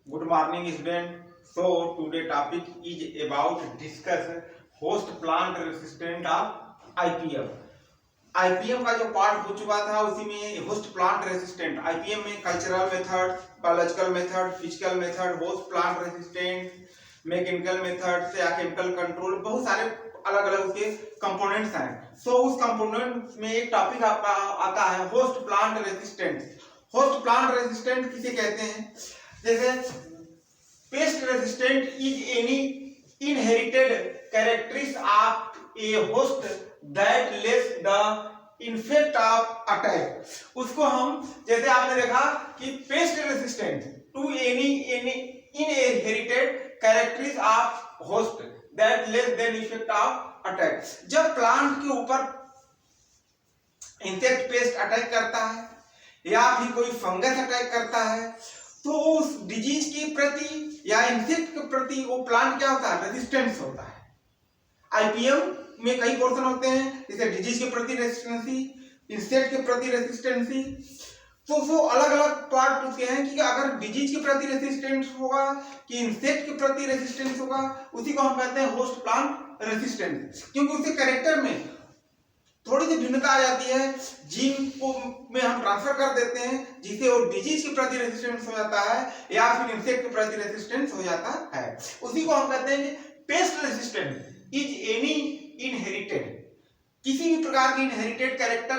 Good morning, student. So today topic is about discuss host plant resistant of IPM. IPM का जो part हो चुका था उसी में होस्ट प्लांट रेसिस्टेंट IPM में cultural method, biological method, physical method, host plant resistant, mechanical method से या केमिकल कंट्रोल, बहुत सारे अलग अलग उसके कंपोनेंट्स हैं. सो उस कंपोनेंट में एक टॉपिक आपका आता है host plant resistant. Host plant resistant किसे कहते हैं? जैसे pest resistant is any inherited characteristics of a host that less the effect of attack. उसको हम जैसे आपने देखा कि pest resistant to any inherited characteristics of host that less then effect of attack. जब प्लांट के ऊपर इंसेक्ट पेस्ट अटैक करता है या फिर कोई फंगस अटैक करता है तो उस डिजीज के प्रति या इंसेक्ट के प्रति वो प्लांट क्या होता है? रेजिस्टेंस होता है. आईपीएम में कई पोर्शन होते हैं, जैसे डिजीज के प्रति रेजिस्टेंसी, इंसेक्ट के प्रति रेजिस्टेंसी. तो वो अलग अलग पार्ट उसके हैं कि अगर डिजीज के प्रति रेजिस्टेंस होगा कि इंसेक्ट के प्रति रेजिस्टेंस होगा, उसी को हम कहते हैं होस्ट प्लांट रेजिस्टेंस. क्योंकि उसके कैरेक्टर में थोड़ी सी भिन्नता आ जाती है, जीन को में हम ट्रांसफर कर देते हैं जिससे वो डिजीज के प्रति रेजिस्टेंस हो जाता है या फिर इंसेक्ट के प्रति रेजिस्टेंस हो जाता है. उसी को हम कहते हैं pest resistant is any inherited, किसी भी प्रकार के इनहेरिटेड कैरेक्टर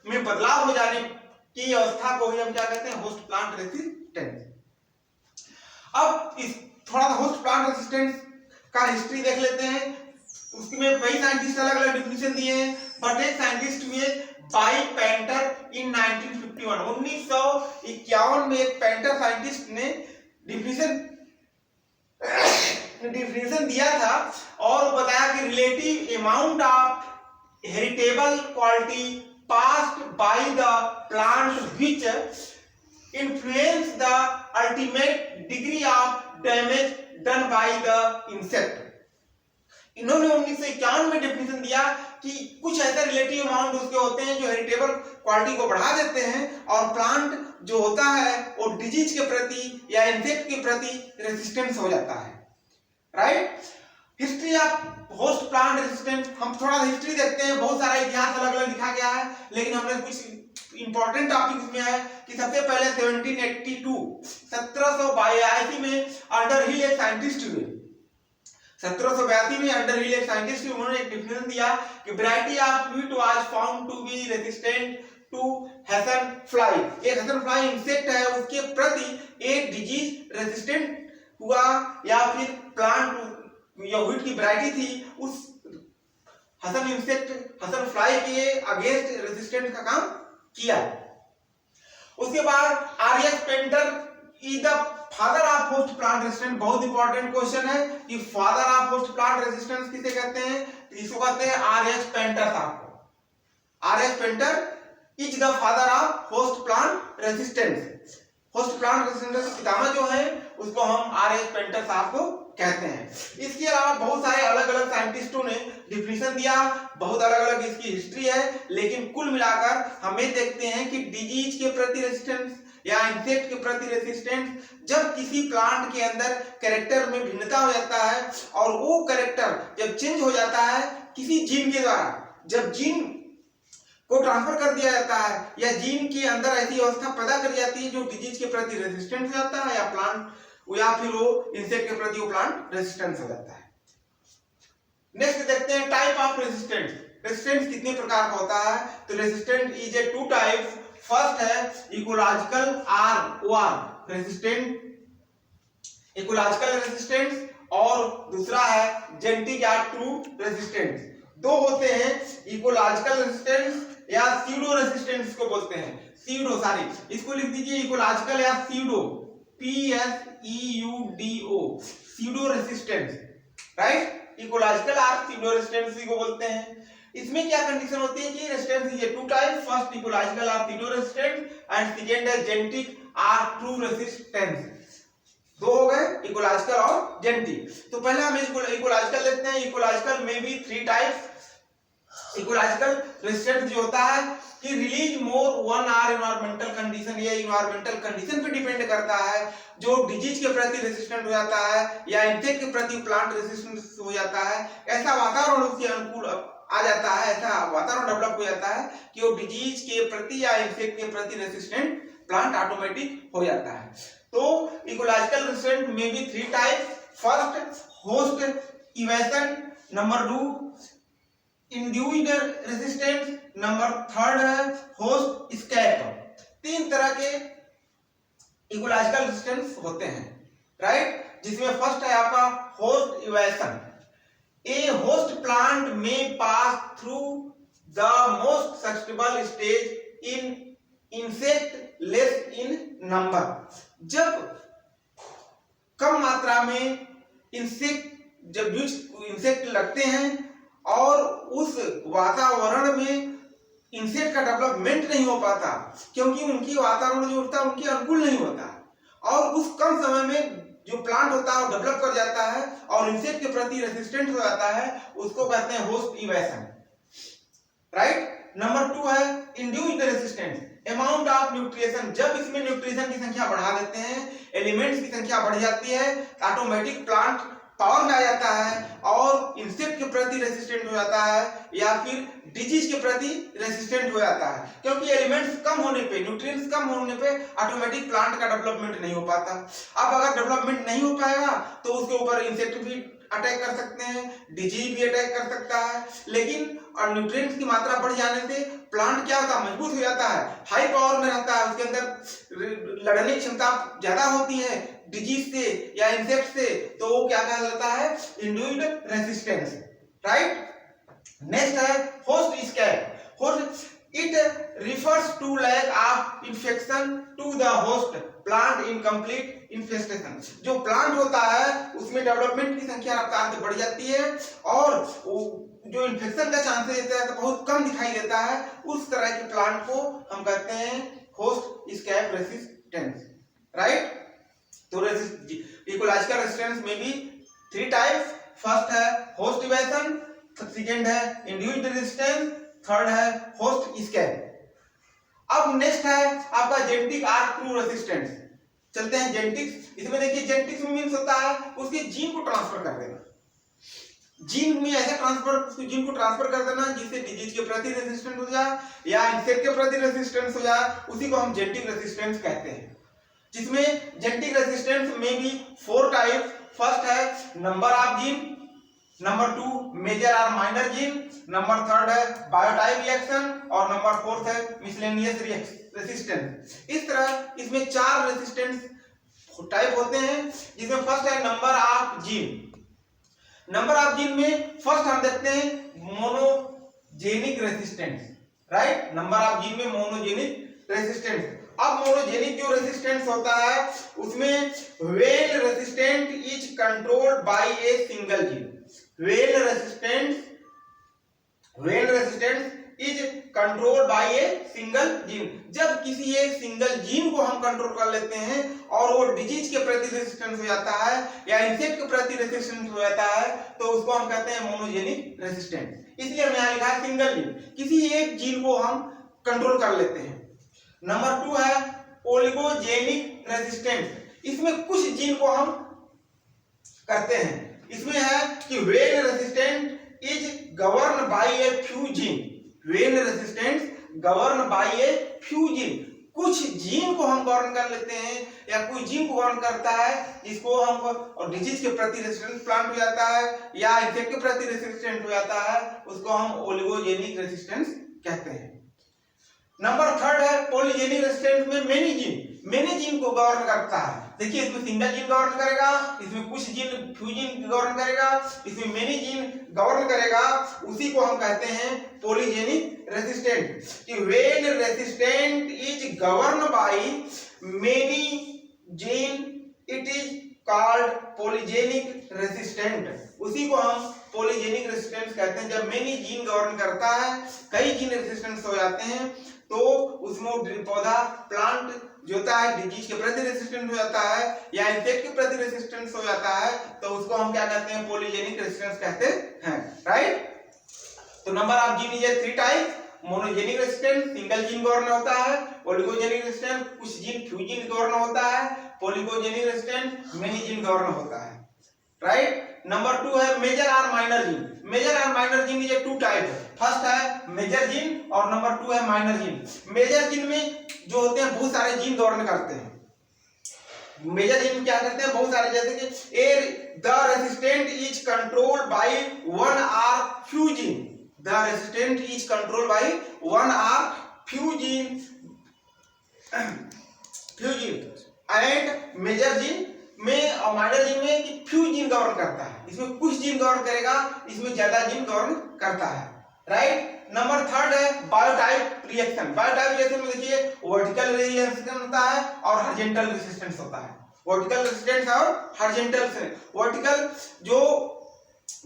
में बदलाव हो जाने की अवस्था को ही हम क्या कहते हैं? Host plant resistance. अब इस थोड़ा सा होस्ट प्लांट रेजिस्टेंस का हिस्ट्री देख लेते हैं. उसमें कई साइंटिस्ट अलग अलग डिफिनेशन दिए हैं, बट एक साइंटिस्ट हुए बाई पेंटर इन 1951. 1951 में एक पेंटर साइंटिस्ट ने डिफिनेशन दिया था और बताया कि relative amount of heritable quality passed by the plant which influence the ultimate degree of damage done by the insect. इन्होंने 1951 में डेफिनेशन दिया कि कुछ ऐसे रिलेटिव अमाउंट उसके होते हैं जो हेरिटेबल क्वालिटी को बढ़ा देते हैं और प्लांट जो होता है वो डिजीज के प्रति या इंसेक्ट के प्रति रेजिस्टेंस हो जाता है. Right. History of host plant resistance, हम थोड़ा हिस्ट्री देखते हैं. बहुत सारा इतिहास अलग अलग लिखा गया है, लेकिन हमने कुछ इंपॉर्टेंट टॉपिक इसमें है कि सबसे पहले 1782 में अंडर हिल एक साइंटिस्ट हुए. 1782 में अंडर हिल एक साइंटिस्ट, उन्होंने एक डिफिनेशन दिया कि variety of wheat was found to be resistant to Hessian fly. एक हेसन फ्लाई इंसेक्ट है, उसके प्रति एक डिजीज रेजिस्टेंट हुआ या फिर प्लांट या व्हीट की वैरायटी थी उस हेसन इंसेक्ट हेसन फ्लाई के अगेंस्ट रेजिस्टेंट का काम किया. उसके बाद RH painter is the father of host plant resistance. बहुत इंपॉर्टेंट क्वेश्चन है कि father of host plant resistance किसे कहते हैं? इसको कहते हैं आरएच पेंटर साहब को. RH painter is the father of host plant resistance. Host plant resistance के पितामह जो है उसको हम आरएच पेंटर साहब को कहते हैं. इसके अलावा बहुत सारे अलग अलग साइंटिस्टों ने डिफिनेशन दिया, बहुत अलग अलग इसकी हिस्ट्री है, लेकिन कुल मिलाकर हमें देखते हैं कि डिजीज के प्रति रेजिस्टेंस या इंसेक्ट के प्रति रेजिस्टेंस जब किसी प्लांट के अंदर कैरेक्टर में भिन्नता हो जाता है और वो कैरेक्टर जब चेंज हो जाता है किसी जीन के द्वारा, जब जीन को ट्रांसफर कर दिया जाता है या जीन के अंदर ऐसी अवस्था पैदा कर जाती है जो डिजीज के प्रति रेजिस्टेंट हो जाता है या प्लांट या फिर वो इंसेक्ट के प्रति वो प्लांट रेजिस्टेंस हो जाता है. नेक्स्ट देखते हैं टाइप ऑफ रेजिस्टेंस. रेजिस्टेंस कितने प्रकार का होता है? तो resistant is a two types. First है ecological or resistant, ecological resistance, और दूसरा है जेनेटिक या ट्रू रेजिस्टेंस. दो होते हैं, इकोलॉजिकल रेजिस्टेंस या सीडो रेजिस्टेंस को बोलते हैं. सीडो, सॉरी इसको लिख दीजिए इकोलॉजिकल या pseudo, PSEUDO, pseudo resistance. Right. Ecological और सीडो रेजिस्टेंस को बोलते हैं. इसमें क्या कंडीशन होती है कि resistance is two type. First ecological और सीडो रेजिस्टेंस एंड सेकंड है जेनेटिक और ट्रू रेजिस्टेंस. दो हो गए, इकोलॉजिकल और जेनेटिक. तो पहले हम इकोलॉजिकल देखते हैं. इकोलॉजिकल में भी थ्री टाइप्स. इकोलॉजिकल रेजिस्टेंस जो होता है कि release more one are environmental condition, ये एनवायरमेंटल कंडीशन पे डिपेंड करता है, जो डिजीज के प्रति रेसिस्टेंट हो जाता है या इंसेक्ट के प्रति प्लांट रेसिस्टेंट हो जाता है, ऐसा वातावरण उसके अनुकूल आ जाता है, ऐसा वातावरण डेवलप हो जाता है कि वो डिजीज के प्रति या इंसेक्ट के प्रति रेसिस्टेंट प्लांट ऑटोमेटिक हो जाता है। तो इकोलॉजिकल रेसिस्टेंट में भी 3 type, first host evasion, number 2 induced resistance, number 3 है होस्ट एस्केप। 3 तरह के इकोलॉजिकल रेजिस्टेंस होते हैं, राइट, जिसमें फर्स्ट है आपका होस्ट इवेशन। ए होस्ट प्लांट में pass through the most sustainable stage in insect less in number. जब कम मात्रा में इंसेक्ट लगते हैं और उस वातावरण में इंसेक्ट का डेवलपमेंट नहीं हो पाता, क्योंकि उनकी वातावरण जो होता है उनके अनुकूल नहीं होता, और उस कम समय में जो प्लांट होता है वो डेवलप कर जाता है और इंसेक्ट के प्रति रेसिस्टेंट हो जाता है, उसको कहते हैं होस्ट इवेशन, राइट। नंबर 2 है induced resistance, amount of nutrition. जब इसमें न्यूट्रिशन की संख्या बढ़ा देते हैं, एलिमेंट्स की संख्या बढ़ जाती है, ऑटोमेटिक प्लांट पावर में आ जाता है और इंसेक्ट के प्रति रेसिस्टेंट हो जाता है या फिर डिजीज के प्रति रेसिस्टेंट हो जाता है, क्योंकि एलिमेंट्स कम होने पे, न्यूट्रिएंट्स कम होने पे ऑटोमेटिक प्लांट का डेवलपमेंट नहीं हो पाता। अब अगर डेवलपमेंट नहीं हो पाएगा तो उसके ऊपर इंसेक्ट भी अटैक कर सकते हैं, डिजीज भी अटैक कर सकता है, लेकिन और न्यूट्रिएंट्स की मात्रा बढ़ जाने से प्लांट क्या होता है, मजबूत हो जाता है, हाई पावर में रहता है, उसके अंदर लड़ने की क्षमता ज्यादा होती है डिजीज से या इंसेक्ट से, तो वो क्या कहा जाता है, इंड्यूस्ड रेसिस्टेंस, राइट। नेक्स्ट है host escape. Host it refers to lack of infection to the host plant in complete infestation. जो प्लांट होता है उसमें डेवलपमेंट की संख्या रफ्तार से बढ़ जाती है और जो इन्फेक्शन का चांसेस रहता है तो बहुत कम दिखाई देता है, उस तरह के प्लांट को हम कहते हैं होस्ट एस्केप रेसिस्टेंस, राइट। तो इकोलॉजिकल रेसिस्टेंस में भी 3 टाइप्स, फर्स्ट है होस्ट इवेशन, सेकंड है इंड्यूस्ड रेजिस्टेंस, थर्ड है होस्ट एस्केप। अब नेक्स्ट है आपका जेनेटिक आर ट्रू रेसिस्टेंस। चलते हैं जेनेटिक्स। इसमें देखिए जेनेटिक्स में मींस होता है उसके जीन को ट्रांसफर कर देना, जीन में ऐसे ट्रांसफर, जीन को ट्रांसफर कर देना जिससे डिजीज के प्रति रेसिस्टेंट हो जाए या इंसेक्ट के प्रति रेसिस्टेंस हो जाए, उसी को हम जेनेटिक रेसिस्टेंस कहते हैं। जिसमें जेनेटिक रेसिस्टेंस में भी 4 टाइप, फर्स्ट है number of gene, number 2 major और माइनर जीन, नंबर 3 है बायोटाइप रिएक्शन और नंबर 4 है मिसलेनियस रेसिस्टेंस। इस तरह इसमें 4 रेसिस्टेंस टाइप होते हैं, जिसमें फर्स्ट है number of gene. Number of gene में फर्स्ट हम देखते हैं monogenic resistance, right. Number of gene में मोनोजेनिक रेसिस्टेंस। अब मोनोजेनिक जो रेसिस्टेंस होता है उसमें well resistant is controlled bye a single gene. Well resistance is controlled bye a single gene. जब किसी एक सिंगल जीन को हम कंट्रोल कर लेते हैं और वो डिजीज के प्रति रेसिस्टेंस हो जाता है या इंसेक्ट के प्रति रेसिस्टेंस हो जाता है, तो उसको हम कहते हैं मोनोजेनिक रेसिस्टेंस। इसलिए हमने यहां लिखा है सिंगल जीन, किसी एक जीन को हम कंट्रोल कर लेते हैं। नंबर 2 है ओलिगोजेनिक रेसिस्टेंस। इसमें कुछ जीन को हम करते हैं, इसमें है कि well resistant is govern by a few gene. Well resistance govern by a few gene. कुछ जीन को हम गवर्न कर लेते हैं या कोई जीन को गवर्न करता है जिसको हम, और डिजीज के प्रति रेसिस्टेंट प्लांट हो जाता है या इंसेक्ट के प्रति रेसिस्टेंट हो जाता है, उसको हम ओलिगोजेनिक रेसिस्टेंस कहते हैं। नंबर 3 है पॉलीजेनिक रेसिस्टेंस में मेनी जीन को गवर्न करता है। देखिए इसमें सिंगल जीन गवर्न करेगा, इसमें कुछ जीन फ्यू जीन गवर्न करेगा, इसमें मेनी जीन गवर्न करेगा, उसी को हम कहते हैं पॉलीजेनिक रेसिस्टेंट। कि well resistant is govern by many gene, it is called polygenic resistant. उसी को हम पॉलीजेनिक रेसिस्टेंस कहते हैं। जब मेनी जीन गवर्न करता है, कई जीन रेसिस्टेंस हो जाते हैं, तो उसमें पौधा प्लांट जो होता है डिजीज के प्रति रेसिस्टेंट हो जाता है या इंसेक्ट के प्रति रेसिस्टेंस हो जाता है, तो उसको हम क्या कहते हैं, पॉलीजेनिक रेसिस्टेंस कहते हैं, राइट। तो number of gene is 3 type monogenic resistance single gene govern होता है, ओलिगोजेनिक रेजिस्टेंस कुछ जीन फ्यू जीन गवर्न होता है, पॉलीगोजेनिक रेजिस्टेंस मेनी जीन गवर्न होता है, राइट। नंबर 2 है मेजर और माइनर जीन। मेजर और माइनर जीन ये टू टाइप है, फर्स्ट है मेजर जीन और नंबर 2 है माइनर जीन। मेजर जीन में जो होते हैं बहुत सारे जीन गवर्न करते हैं। मेजर जीन क्या करते हैं, बहुत सारे, जैसे कि a the resistant is controlled by one or few gene, the resistant is controlled by one or few gene and major gene में और माइनर जीन में कि फ्यू जीन गवर्न करता है, इसमें कुछ जीन गवर्न करेगा, इसमें ज्यादा जीन गवर्न करता है, राइट। नंबर 3 है बायोटाइप रिएक्शन। बायोटाइप रिएक्शन में देखिए वर्टिकल रेजिस्टेंस होता है और हॉरिजॉन्टल रेजिस्टेंस होता है। वर्टिकल रेजिस्टेंस और हॉरिजॉन्टल से वर्टिकल जो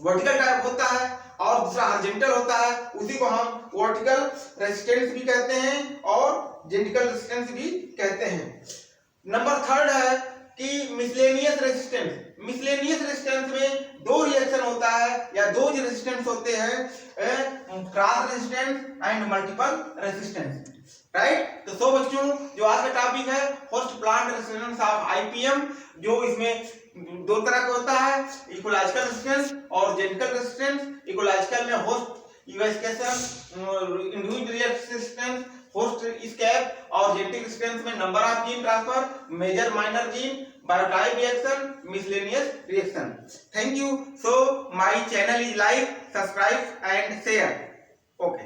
वर्टिकल टाइप होता है और दूसरा हॉरिजॉन्टल होता है, उसी को हम वर्टिकल रेजिस्टेंस भी कहते हैं और जेनिकल रेजिस्टेंस भी कहते हैं। नंबर 3 है कि मिसलेनियस रेजिस्टेंस। मिसलेनियस रेजिस्टेंस में दो रिएक्शन होता है या दो रेजिस्टेंस होते हैं, cross resistance and multiple resistance, right. तो बच्चों जो आज का टॉपिक है host plant resistance of IPM, जो इसमें दो तरह का होता है, इकोलॉजिकल रेजिस्टेंस और जेनिकल रेजिस्टेंस। इकोलॉजिकल में होस्ट इवेस्केशन इंडिविजुअल रेजिस्टेंस, होस्ट स्कैप और जेनेटिक रेजिस्टेंस में number of gene transfer, major minor gene, biotype reaction, miscellaneous reaction. Thank you. So my channel is like, subscribe and share. Okay.